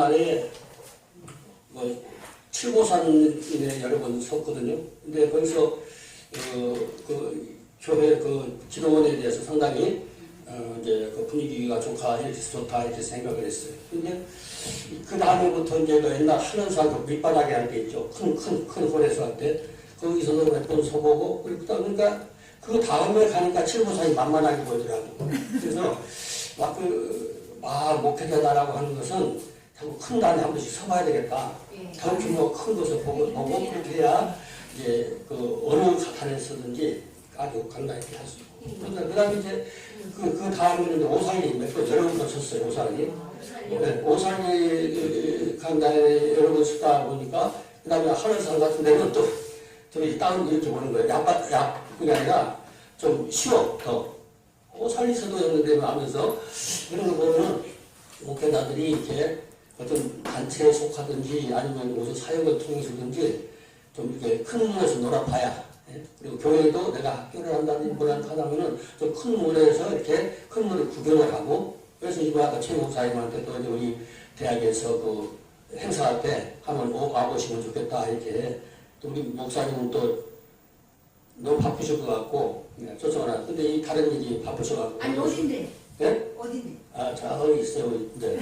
옛날에 뭐 칠보산에 여러 번 섰거든요. 근데 거기서 그 교회 그 지도원에 대해서 상당히 이제 그 분위기가 좋다 이렇게 생각을 했어요. 근데 그 다음에부터 이제 그 옛날 한원산 그 밑바닥에 할 때 있죠. 큰 홀에서 할 때 거기서도 몇 번 서보고 그러니까 그 다음에 가니까 칠보산이 만만하게 보이더라고요. 그래서 막 목회자다라고 하는 것은 자꾸 큰 단에 한 번씩 서봐야 되겠다. 더 규모 큰 것을 보고 그렇게 해야 이제 그 어느 사탄에서든지 아주 강단있게 할 수 있고. 그러니까 그 다음에 이제 그 다음에는 오산이 몇 번 여러 번 섰어요. 오산이. 네, 오산이 강단에 여러 번 섰다 보니까 그 다음에 하늘산 같은 데는 또 저기 다운 이렇게 보는 거예요. 그게 아니라 좀 쉬워 더. 오산에서도 연결되면 하면서 그런 거 보면은 목회자들이 이렇게 어떤 단체에 속하든지 아니면 무슨 사역을 통해서든지 좀 이렇게 큰 문에서 놀아봐야. 그리고 교회도 내가 학교를 한다든지 뭘 하다면은 좀 큰 문에서 이렇게 큰 문을 구경을 하고 그래서 이거 아까 최 목사님한테도 우리 대학에서 그 행사할 때 한번 와보시면 좋겠다 이렇게 또 우리 목사님은 또 너무 바쁘실 것 같고 초청을 하는데 근데 이 다른 일이 바쁘셔가지고 아니 어딘데? 네? 어딘데? 저기 있어요. 이제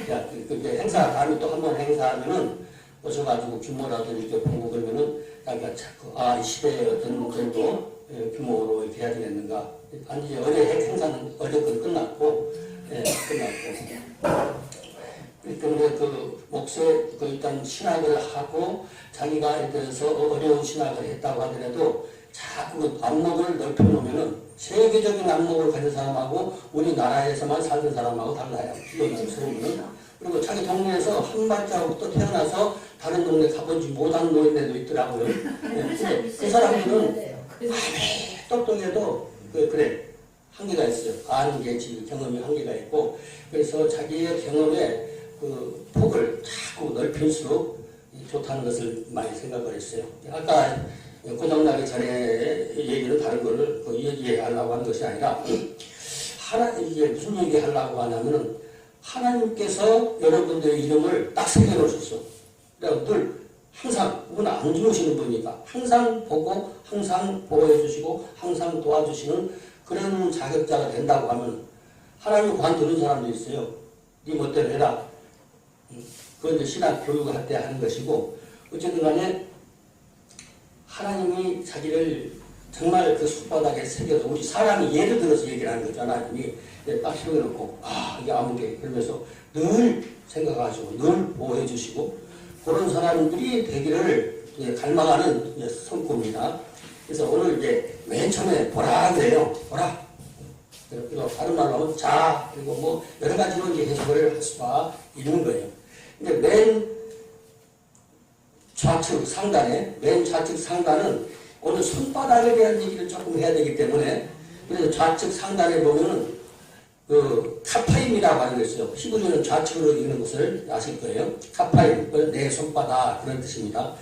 그게 행사 다음에 또 한 번 행사하면은 오셔가지고 규모라도 이렇게 보고 그러면은 그러니까 자꾸 이 시대의 어떤 정도 규모로 이렇게 해야 되겠는가. 아니 이제 어제 행사는 어제 건 끝났고 끝났고. 그런데 그 목세 그 일단 신학을 하고 자기가 대해서 어려운 신학을 했다고 하더라도 자꾸 그 안목을 넓혀놓으면은 세계적인 안목을 가진 사람하고 우리나라에서만 살던 사람하고 달라요. 기존의 세우는. 그리고 자기 동네에서 한 발자국 또 태어나서 다른 동네 가보지 못한 노인네도 있더라고요. 그 사람들은 똑똑해도 그래 한계가 있어요. 아는 게 지금 경험이 한계가 있고 그래서 자기의 경험의 그 폭을 자꾸 넓힐수록 좋다는 것을 많이 생각을 했어요. 아까 고장나기 전에 얘기는 다른 거를 얘기하려고 하는 것이 아니라 이게 무슨 얘기하려고 하냐면은 하나님께서 여러분들의 이름을 딱 새겨놓으셨어. 그래서 늘 항상 그분 안 주무시는 분이니까 항상 보고 항상 보호해 주시고 항상 도와주시는 그런 자격자가 된다고 하면 하나님 관두는 사람도 있어요. 네 멋대로 해라. 그건 이제 신학 교육을 할 때 하는 것이고 어쨌든 간에 하나님이 자기를 정말 그 손바닥에 새겨서 우리 사람이 예를 들어서 얘기를 하는 거잖아. 하나님이 딱 세워놓고 이게 아무게 그러면서 늘 생각하시고 늘 보호해 주시고 그런 사람들이 되기를 갈망하는 성구입니다. 그래서 오늘 이제 맨 처음에 보라 그래요. 보라. 그리고 다른 말로 하면 자 그리고 뭐 여러 가지로 이제 해석을 할 수가 있는 거예요. 근데 맨 좌측 상단은 오늘 손바닥에 대한 얘기를 조금 해야 되기 때문에 그래서 좌측 상단에 보면은 그 카파임이라고 하는 게 있어요. 히브리어는 좌측으로 읽는 것을 아실 거예요. 카파임, 내 손바닥 그런 뜻입니다.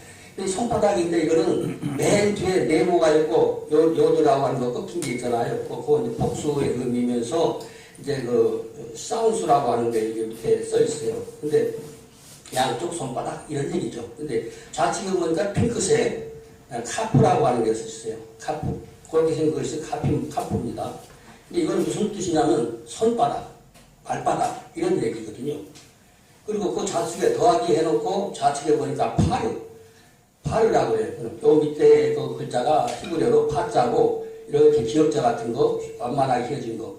손바닥인데 이거는 맨 뒤에 네모가 있고 요드라고 하는 거 꺾인 게 있잖아요. 그거 이제 복수의 의미면서 이제 그 사운수라고 하는 게 이렇게 써 있어요. 근데 양쪽 손바닥 이런 얘기죠. 근데 좌측에 보니까 핑크색 카프라고 하는 게 있어요. 카프. 그렇게 생긴 것이 카프입니다. 근데 이건 무슨 뜻이냐면 손바닥, 발바닥 이런 얘기거든요. 그리고 그 좌측에 더하기 해놓고 좌측에 보니까 파르라고 해요. 요 밑에 그 글자가 히브리어로 파자고 이렇게 기역자 같은 거 완만하게 휘어진 거.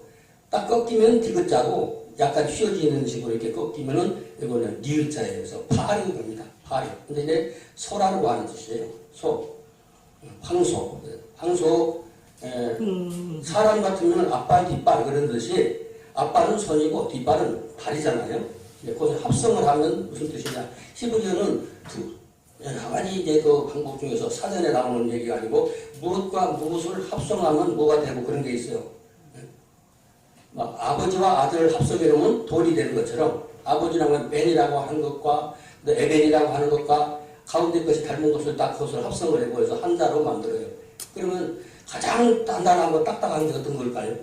딱 꺾이면 디귿자고 약간 휘어지는 식으로 이렇게 꺾이면은 이거는 니을자예요. 그래서 파르 겁니다. 파르. 근데 이제 소라고 하는 뜻이에요. 황소. 사람 같으면 앞발, 뒷발 그런 듯이 앞발은 손이고 뒷발은 발이잖아요. 그것을 합성을 하면 무슨 뜻이냐. 히브리어는 여러 가지 이제 그 방법 중에서 사전에 나오는 얘기가 아니고 무엇과 무엇을 합성하면 뭐가 되고 그런 게 있어요. 막 아버지와 아들을 합성해 놓으면 돌이 되는 것처럼 아버지라고 하면 벤이라고 하는 것과 에벤이라고 하는 것과 가운데 것이 닮은 것을 딱 그것을 합성을 해보여서 한 자로 만들어요. 그러면 가장 단단하고 딱딱한 게 어떤 걸까요?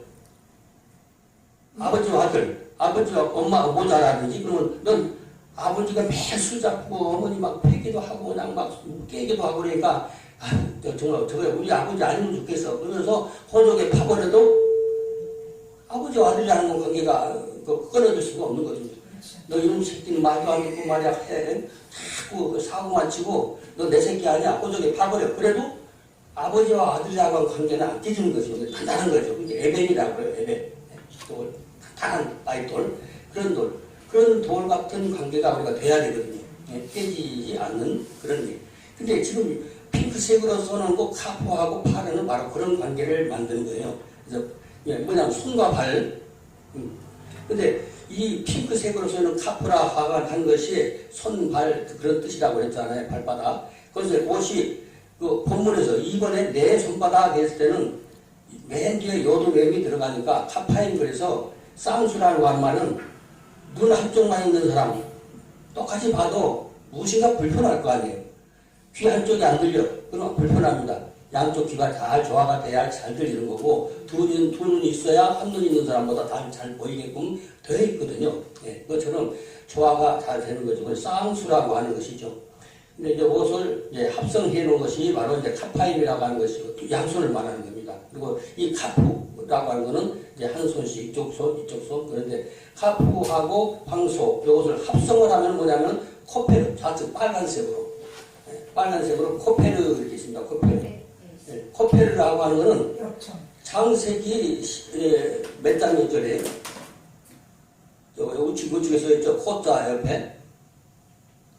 아버지와 아들, 아버지와 엄마가 모자라든지 그러면 넌 아버지가 매일 술 잡고 어머니 막 패기도 하고 그냥 막 깨기도 하고 그러니까 정말 저거 우리 아버지 아니면 좋겠어. 그러면서 호적에 파버려도 아버지와 아들이라는 관계가 끊어질 수가 없는 거죠. 너 이런 새끼는 말도 안 듣고 말이야 해. 자꾸 사고만 치고 너 내 새끼 아니야. 호적에 파버려. 그래도 아버지와 아들이라고 하는 관계는 안 깨지는 거죠. 단단한 거죠. 그게 에벤이라고 해요. 에벤. 돌. 단단한 마이돌. 그런 돌 같은 관계가 우리가 돼야 되거든요. 깨지지 않는 그런 게. 근데 지금 핑크색으로서는 꼭 카포하고 파르는 바로 그런 관계를 만드는 거예요. 그래서 뭐냐면 손과 발. 근데 이 핑크색으로서는 카프라가 한 것이 손, 발 그런 뜻이라고 했잖아요. 발바닥. 그래서 그것이 그 본문에서 이번에 내 손바닥 했을 때는 맨 뒤에 요도명이 들어가니까 카파인 그래서 쌍수라고 한 말은 눈 한쪽만 있는 사람 똑같이 봐도 무엇인가 불편할 거 아니에요. 귀 한쪽이 안 들려. 그러면 불편합니다. 양쪽 귀가 잘 조화가 돼야 잘 들리는 거고 두 눈이 있어야 한 눈 있는 사람보다 잘 보이게끔 되어 있거든요. 예, 그것처럼 조화가 잘 되는 거죠. 그걸 쌍수라고 하는 것이죠. 근데 이제 옷을 이제 합성해 놓은 것이 바로 이제 카파인이라고 하는 것이고 양손을 말하는 겁니다. 그리고 이 카푸라고 하는 거는 이제 한 손씩 이쪽 손, 이쪽 손. 그런데 카푸하고 황소 이것을 합성을 하면 뭐냐면 코페르 좌측 빨간색으로 빨간색으로 코페르 이렇게 있습니다. 코페르. 코페르라고 하는 거는 창세기 몇 장 몇 절이에요? 우측에서 있죠. 코자 옆에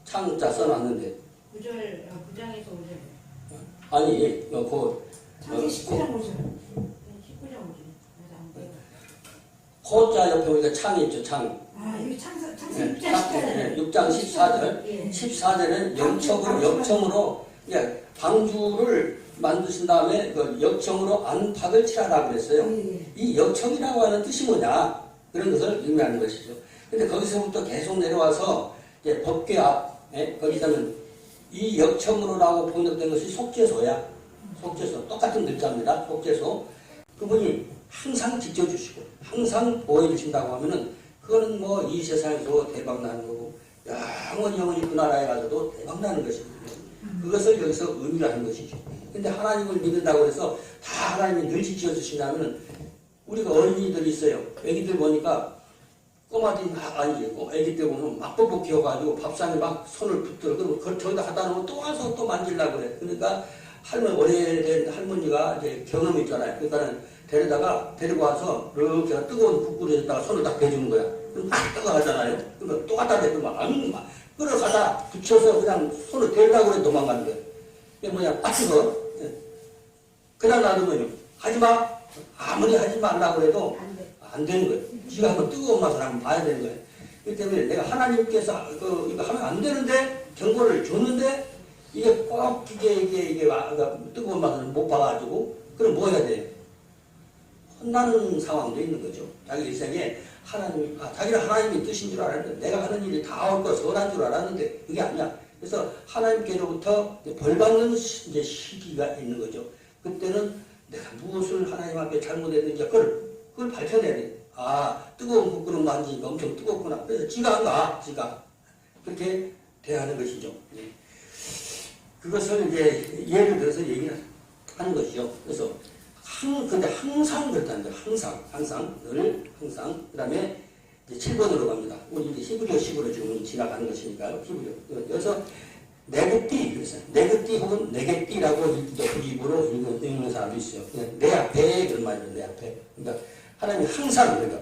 창자 써놨는데 9장에서 5절. 아니 그 창세기 19장 5절. 19장 5절. 코자 옆에 우리가 창이 있죠. 창. 여기 창세기 6장 14절. 6장 14절. 14절은 역청으로 방주를 만드신 다음에 그 역청으로 안팎을 칠하라고 그랬어요. 이 역청이라고 하는 뜻이 뭐냐? 그런 것을 의미하는 것이죠. 근데 거기서부터 계속 내려와서 이제 법궤 앞, 거기서는 이 역청으로라고 번역된 것이 속죄소야. 속죄소. 똑같은 글자입니다. 속죄소. 그분이 항상 지켜주시고, 항상 보호해주신다고 하면은, 그거는 뭐 이 세상에서 대박나는 거고, 영원히 그 나라에 가서도 대박나는 것이거든요. 그것을 여기서 의미를 하는 것이죠. 근데 하나님을 믿는다고 해서 다 하나님이 늘 지켜주신다면 우리가 어린이들이 있어요. 애기들 보니까 꼬마들이 막 아니고 애기들 보면 막 뻑뻑 기어가지고 밥상에 막 손을 붙들어. 그러면 그걸 저기다 갖다 놓으면 또 와서 또 만지려고 그래. 그러니까 오래된 할머니가 이제 경험이 있잖아요. 그러니까 데리고 와서 이렇게 뜨거운 국물에다가 손을 딱 대주는 거야. 그럼 막 뜨거워하잖아요. 그러면 또 갖다 대고 막 끌어가다 붙여서 그냥 손을 대려고 해도 도망가는 거예요. 이게 뭐냐, 딱 뜨거. 그냥 놔두면 하지마. 아무리 하지 말라고 해도 안 되는 거예요. 지가 한번 뜨거운 맛을 한번 봐야 되는 거예요. 그렇기 때문에 내가 하나님께서 이거 하면 안 되는데 경고를 줬는데 이게 꼭 이게 뜨거운 맛을 못 봐가지고 그럼 뭐 해야 돼요? 혼나는 상황도 있는 거죠. 자기 일생에 자기는 하나님의 뜻인 줄 알았는데 내가 하는 일이 다 올 거 선한 줄 알았는데 그게 아니야. 그래서 하나님께로부터 벌받는 이제 시기가 있는 거죠. 그때는 내가 무엇을 하나님 앞에 잘못했는지 그걸 밝혀내야 돼. 뜨거운 국그릇 만지니까 엄청 뜨겁구나. 그래서 지가 안 가. 지가. 그렇게 대하는 것이죠. 그것을 이제 예를 들어서 얘기를 하는 것이죠. 그래서 근데 항상 그렇다는 거예요. 항상. 그 다음에 이제 7번으로 갑니다. 우리 이제 히브리어식으로 지금 지나가는 것이니까요. 히브리어. 그래서 네게띠, 그래서 네게띠 혹은 네게띠라고 불입으로 읽는 사람도 있어요. 내 앞에 그런 말이에요. 내 앞에. 그러니까 하나님이 항상 그러니까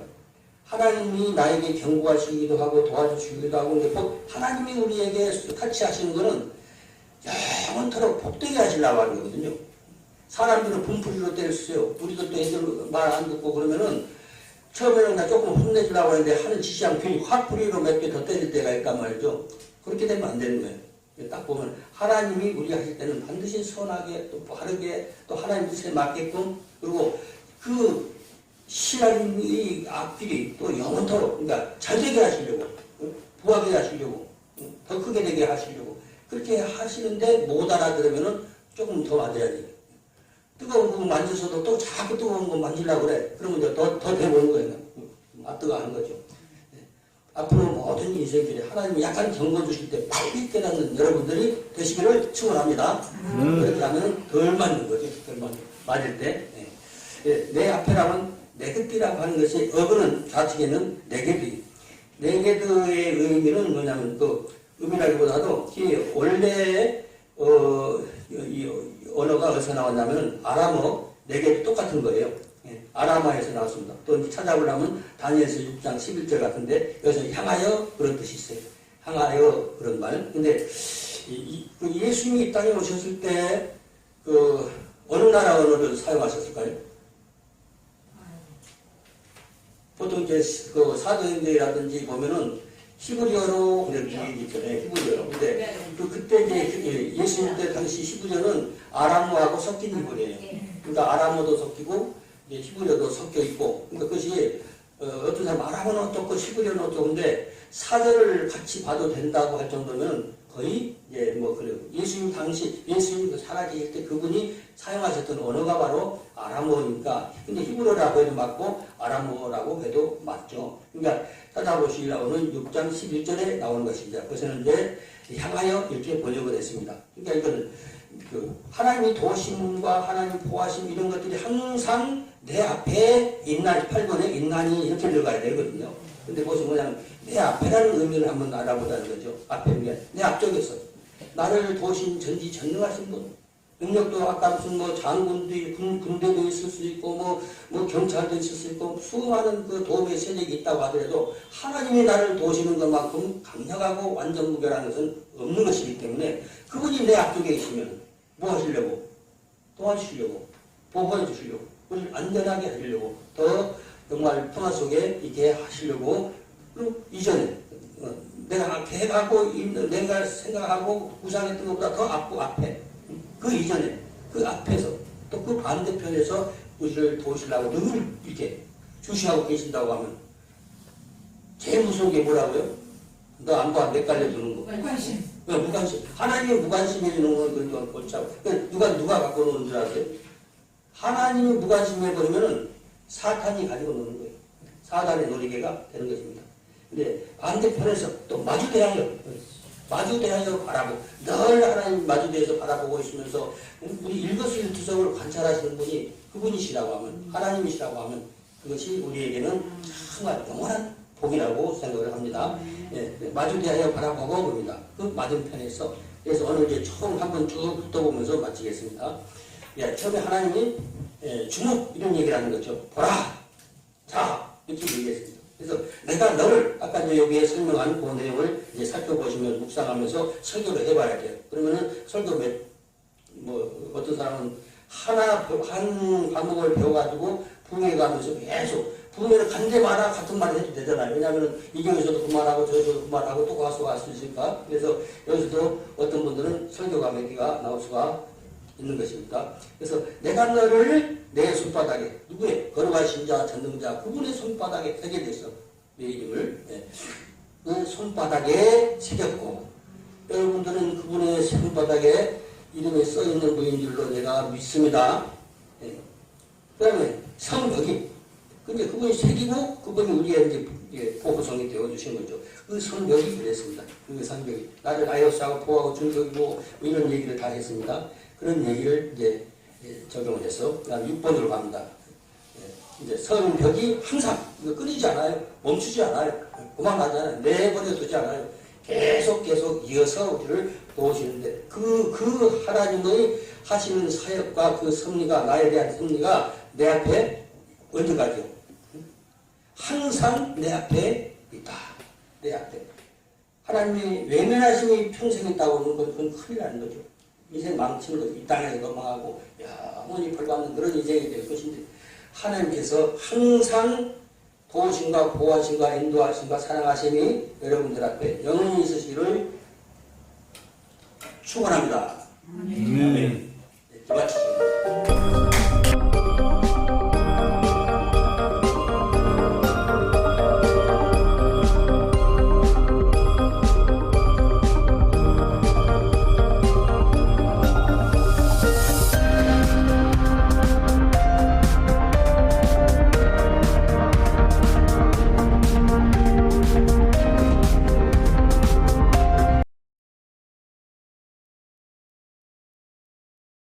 하나님이 나에게 경고하시기도 하고 도와주시기도 하고 근데 하나님이 우리에게 타치하시는 거는 영원토록 복되게 하시려고 하는 거거든요. 사람들은 분풀이로 때렸어요. 우리도 또 애들 말 안 듣고 그러면은 처음에는 나 조금 혼내주려고 하는데 하는 짓이 않고 화풀이로 몇 개 더 때릴 때가 있단 말이죠. 그렇게 되면 안 되는 거예요. 딱 보면 하나님이 우리가 하실 때는 반드시 선하게 또 바르게 또 하나님 뜻에 맞게끔 그리고 그 신하님의 앞길이 또 영원토록 그러니까 잘 되게 하시려고 부하게 하시려고 더 크게 되게 하시려고 그렇게 하시는데 못 알아들으면은 조금 더 맞아야 돼요. 뜨거운 거 만져서도 또 자꾸 뜨거운 거 만지려고 그래. 그러면 이제 더 대보는 거예요. 뜨거워하는 거죠. 앞으로 모든 인생길에 하나님이 약간 경고 주실 때 빨리 깨닫는 여러분들이 되시기를 축원합니다. 그렇게 하면 덜 맞는 거죠. 맞을 때. 내 앞에라면 네게드라고 하는 것이 어근은 좌측에는 네게드. 네게드의 의미는 뭐냐면 그 의미라기보다도 원래 이 언어가 어디서 나왔냐면 아람어 네게드 똑같은 거예요. 아람어에서 나왔습니다. 또 찾아보려면 다니엘서 6장 11절 같은데 여기서 향하여 그런 뜻이 있어요. 향하여 그런 말. 근데 그 예수님이 이 땅에 오셨을 때 그 어느 나라 언어를 사용하셨을까요? 보통 이제 그 사도행전이라든지 보면은 히브리어로 이렇게 있잖아요. 히브리어로. 근데 그때 이제 예수님 때 당시 히브리어는 아람어하고 섞인 히브리어예요. 그러니까 아람어도 섞이고 히브리어도 섞여 있고. 그러니까 그것이 어떤 사람 아람어는 어떻고 히브리어는 어떻고인데 사절을 같이 봐도 된다고 할 정도면 거의 뭐 그래요. 예수님 당시 예수님 살아계실 때 그분이 사용하셨던 언어가 바로 아람어니까. 근데 히브리어라고 해도 맞고 아람어라고 해도 맞죠. 그러니까 찾아보시려고는 6장 11절에 나오는 것입니다. 그것은 이제 향하여 이렇게 번역을 했습니다. 그러니까 이건 그 하나님의 도심과 하나님 보호하심 이런 것들이 항상 내 앞에 있나니 8번에 있나니 이렇게 들어가야 되거든요. 근데 그것이 뭐냐면 내 앞에라는 의미를 한번 알아보자는 거죠. 앞에 내 앞쪽에서 나를 도우신 전지전능하신 분, 능력도 아까 무슨 뭐 장군도 군대도 있을 수 있고 뭐 경찰도 있을 수 있고 수많은 그 도움의 세력이 있다고 하더라도 하나님이 나를 도우시는 것만큼 강력하고 완전 무결한 것은 없는 것이기 때문에 그분이 내 앞쪽에 있으면 뭐 하시려고? 도와주시려고, 보호해 주시려고, 우리를 안전하게 하시려고, 더 정말 평화 속에 있게 하시려고. 그리고 이전에 내가 계획하고 있는 내가 생각하고 구상했던 것보다 더 앞에 그 이전에 그 앞에서 또 그 반대편에서 우리를 도우시려고 늘 이렇게 주시하고 계신다고 하면 제일 무서운 게 뭐라고요? 너 안 봐, 헷갈려 주는 거. 무관심. 무관심. 하나님이 무관심해 주는 건 그건 옳자고. 누가 갖고 노는 줄 아세요? 하나님이 무관심해 버리면은 사탄이 가지고 노는 거예요. 사탄의 놀이개가 되는 것입니다. 근데 반대편에서 또 마주대하여 바라보고 늘 하나님 마주대해서 바라보고 있으면서 우리 일거수일투족을 관찰하시는 분이 그분이시라고 하면 하나님이시라고 하면 그것이 우리에게는 정말 영원한 복이라고 생각을 합니다. 마주대하여 바라보고 봅니다. 그 맞은편에서. 그래서 오늘 이제 처음 한번 쭉 붙어보면서 마치겠습니다. 처음에 하나님이 주목 이런 얘기를 하는 거죠. 보라, 자 이렇게 얘기했습니다. 그래서 내가 너를 아까 여기에 설명한 그 내용을 이제 살펴보시면 묵상하면서 설교를 해봐야 돼요. 그러면은 설교 뭐 어떤 사람은 한 과목을 배워가지고 부흥회 가면서 계속 부흥회를 간대 마라 같은 말을 해도 되잖아요. 왜냐하면 이경에서도 그 말하고 저에서도 그 말하고 또 가서 갈 수 있으니까. 그래서 여기서도 어떤 분들은 설교가 몇 개가 나올 수가 있는 것입니다. 그래서 내가 너를 내 손바닥에 누구의 걸어가신 자 전능자 그분의 손바닥에 새게 됐어. 내 이름을 그 손바닥에 새겼고 여러분들은 그분의 손바닥에 이름이 써있는 분인 줄로 내가 믿습니다. 그 다음에 성벽이 근데 그분이 새기고 그분이 우리의 이제 보호성이 되어주신 거죠. 그 성벽이 그랬습니다. 그 성벽이 나를 아이오스하고 보호하고 준석이고 이런 얘기를 다 했습니다. 그런 얘기를 이제 적용을 해서 그다음 6번으로 갑니다. 이제 성벽이 항상 이거 끊이지 않아요. 멈추지 않아요. 그만하지 않아요. 내버려 두지 않아요. 계속 이어서 우리를 도우시는데 그 하나님의 하시는 사역과 그 섭리가 나에 대한 섭리가 내 앞에 언제까지요? 항상 내 앞에 있다. 내 앞에. 하나님이 외면하심이 평생 있다고 하는 건 그건 큰일 나는 거죠. 인생 망치는 거죠. 이 땅에서 망하고 영원히 벌받는 그런 인생이 될 것인데 하나님께서 항상 도우심과 보호하심과 인도하심과 사랑하심이 여러분들 앞에 영원히 있으시기를 축원합니다. 아멘. 기도하시죠.